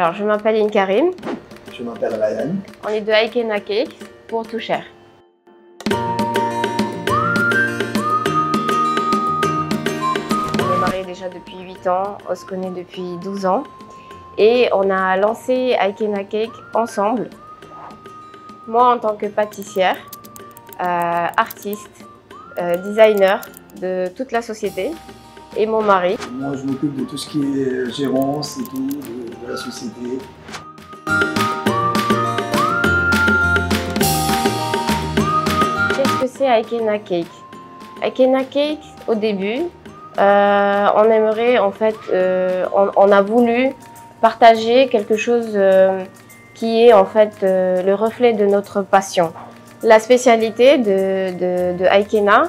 Alors, je m'appelle Inkarim. Je m'appelle Ryan. On est de Aikena Cakes pour Toucher. On est mariés déjà depuis 8 ans, on se connaît depuis 12 ans. Et on a lancé Aikena Cake ensemble. Moi en tant que pâtissière, artiste, designer de toute la société. Et mon mari. Moi, je m'occupe de tout ce qui est gérance et tout, de la société. Qu'est-ce que c'est Aikena Cake? Aikena Cake, au début, on aimerait, en fait, on a voulu partager quelque chose qui est en fait le reflet de notre passion. La spécialité de Aikena,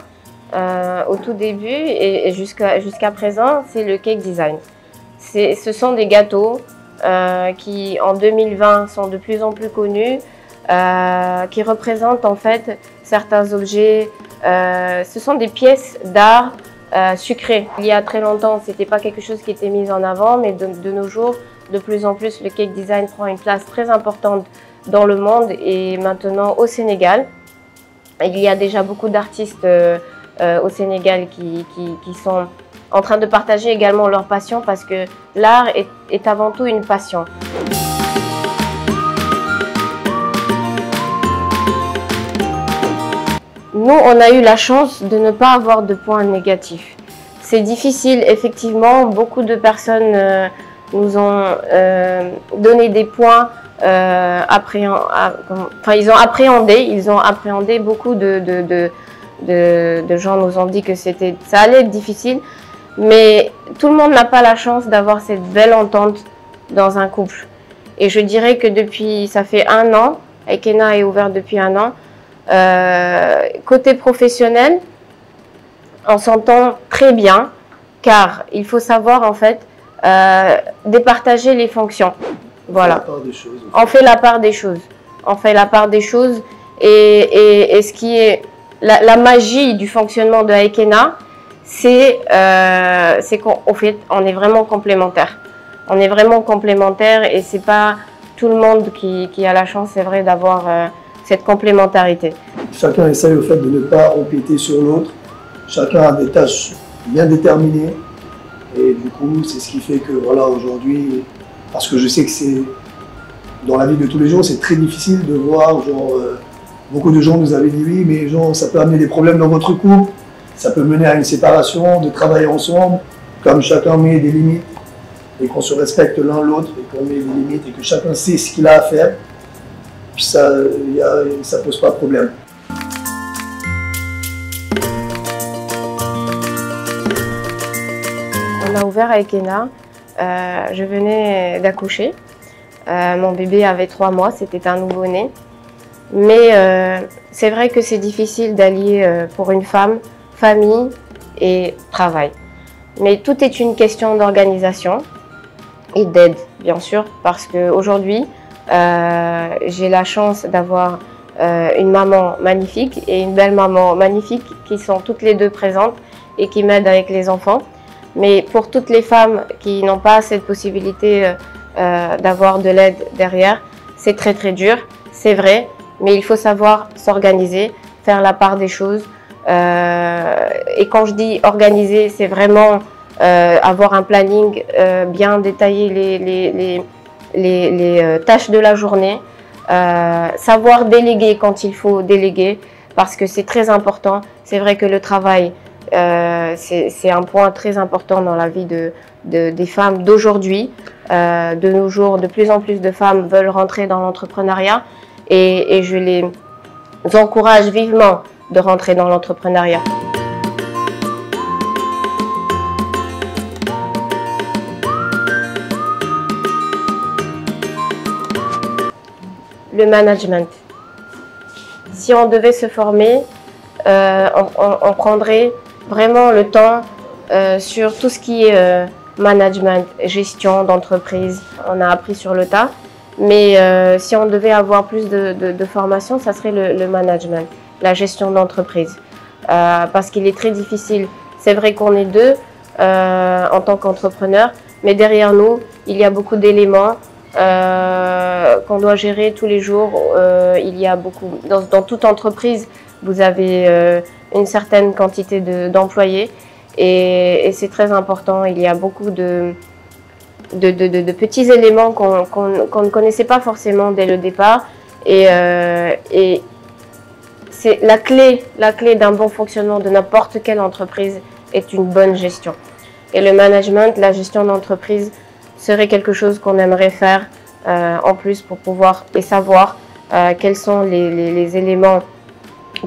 au tout début et jusqu'à présent, c'est le cake design. Ce sont des gâteaux qui, en 2020, sont de plus en plus connus, qui représentent en fait certains objets. Ce sont des pièces d'art sucrées. Il y a très longtemps, ce n'était pas quelque chose qui était mis en avant, mais de nos jours, de plus en plus, le cake design prend une place très importante dans le monde et maintenant au Sénégal. Il y a déjà beaucoup d'artistes au Sénégal qui sont en train de partager également leur passion parce que l'art est avant tout une passion. Nous, on a eu la chance de ne pas avoir de points négatifs. C'est difficile, effectivement, beaucoup de personnes nous ont donné des points, ils ont appréhendé, beaucoup de gens nous ont dit que ça allait être difficile, mais tout le monde n'a pas la chance d'avoir cette belle entente dans un couple. Et je dirais que ça fait 1 an, Aikena est ouvert depuis 1 an, côté professionnel, on s'entend très bien, car il faut savoir en fait départager les fonctions. Voilà. On fait la part des choses. On fait la part des choses et ce qui est la magie du fonctionnement de Aikena, c'est qu'on est vraiment complémentaires. On est vraiment complémentaires et c'est pas tout le monde qui a la chance, c'est vrai, d'avoir cette complémentarité. Chacun essaye au fait de ne pas empiéter sur l'autre. Chacun a des tâches bien déterminées. Et du coup, c'est ce qui fait que voilà, aujourd'hui, parce que je sais que c'est dans la vie de tous les jours, c'est très difficile de voir, genre, beaucoup de gens nous avaient dit oui, mais genre, ça peut amener des problèmes dans votre couple, ça peut mener à une séparation, de travailler ensemble, comme chacun met des limites, et qu'on se respecte l'un l'autre, et qu'on met des limites, et que chacun sait ce qu'il a à faire, puis ça pose pas de problème. On a ouvert Aikena, je venais d'accoucher, mon bébé avait 3 mois, c'était un nouveau-né. Mais c'est vrai que c'est difficile d'allier pour une femme, famille et travail. Mais tout est une question d'organisation et d'aide, bien sûr, parce qu'aujourd'hui, j'ai la chance d'avoir une maman magnifique et une belle maman magnifique qui sont toutes les deux présentes et qui m'aident avec les enfants. Mais pour toutes les femmes qui n'ont pas cette possibilité d'avoir de l'aide derrière, c'est très très dur, c'est vrai, mais il faut savoir s'organiser, faire la part des choses. Et quand je dis organiser, c'est vraiment avoir un planning bien détaillé, les tâches de la journée, savoir déléguer quand il faut déléguer, parce que c'est très important. C'est vrai que le travail, c'est un point très important dans la vie des femmes d'aujourd'hui. De nos jours, de plus en plus de femmes veulent rentrer dans l'entrepreneuriat et je les encourage vivement de rentrer dans l'entrepreneuriat. Le management. Si on devait se former, on prendrait vraiment le temps sur tout ce qui est management, gestion d'entreprise. On a appris sur le tas, mais si on devait avoir plus de formation, ça serait le management, la gestion d'entreprise. Parce qu'il est très difficile. C'est vrai qu'on est deux en tant qu'entrepreneur, mais derrière nous, il y a beaucoup d'éléments qu'on doit gérer tous les jours. Il y a beaucoup, dans toute entreprise, vous avez une certaine quantité d'employés et c'est très important. Il y a beaucoup de petits éléments qu'on ne connaissait pas forcément dès le départ et c'est la clé d'un bon fonctionnement de n'importe quelle entreprise est une bonne gestion. Et le management, la gestion d'entreprise serait quelque chose qu'on aimerait faire en plus pour pouvoir et savoir quels sont les éléments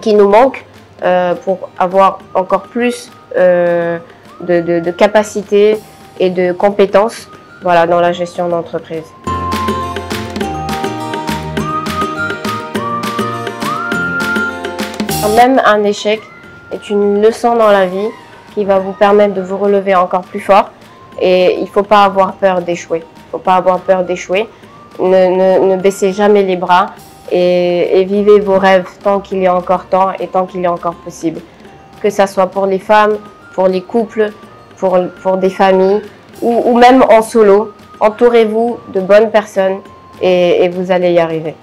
qui nous manquent pour avoir encore plus de capacités et de compétences, voilà, dans la gestion d'entreprise. Même un échec est une leçon dans la vie qui va vous permettre de vous relever encore plus fort et il ne faut pas avoir peur d'échouer. Il ne faut pas avoir peur d'échouer. Ne baissez jamais les bras et vivez vos rêves tant qu'il y a encore temps et tant qu'il est encore possible. Que ça soit pour les femmes, pour les couples, pour des familles ou même en solo. Entourez-vous de bonnes personnes et vous allez y arriver.